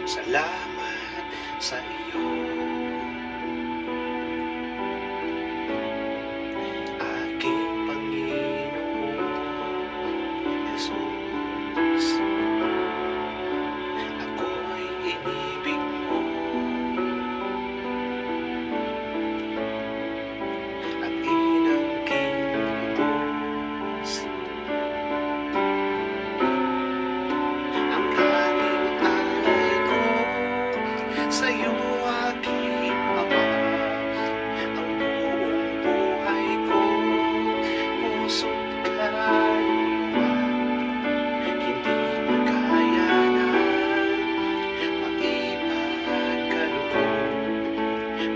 Salamat sa iyo, aking Panginoon Jesus. Ako'y inibig mo at inangking lubos. Ang tanging alay ko sa'yo, aking Ama, ang buong buhay ko, puso't kaluluwa, hindi makaya na maipagkaloob.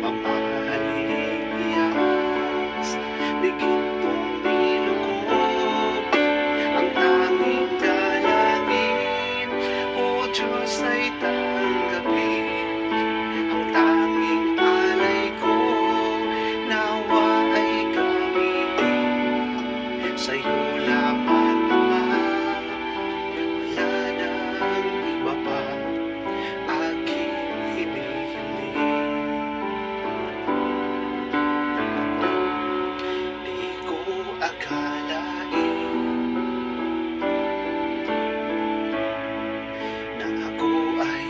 Mamahaling iyas, ligid mong nilukob, ang tanging dalangin, O Diyos, ay tanggapin. Ang tanging alay ko, nawa ay gamitin. Sa'yo lamang, Ama, wala nang iba pa aking hinihiling. Di ko akalain na ako ay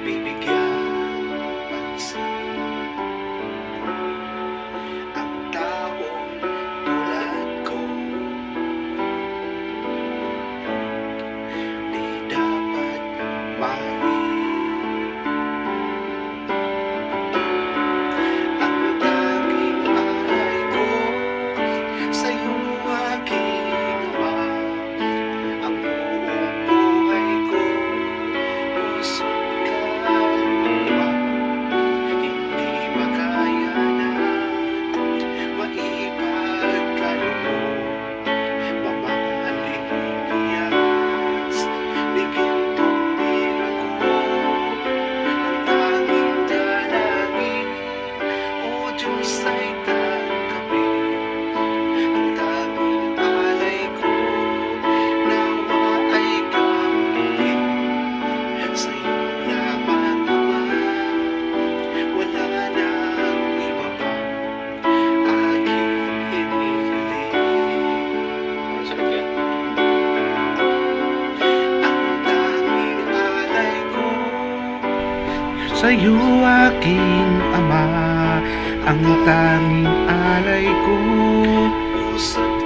bibigyan pansin. Ang taong tulad ko, di dapat mahalin. Ang tanging alay ko sa'yo, aking Ama, ang buong buhay ko, puso't kaluluwa, hindi makaya na maipagkaloob. Mamahaling iyas, ligid mong nilukob, ang tanging dalangin, O Diyos, ay tanggapin. Ang tanging alay ko, nawa ay gamitin. Sa'yo lamang, Ama, wala nang iba pa aking hinihiling. Ang tanging alay ko sa'yo, aking Ama, ang tanging alay ko, puso't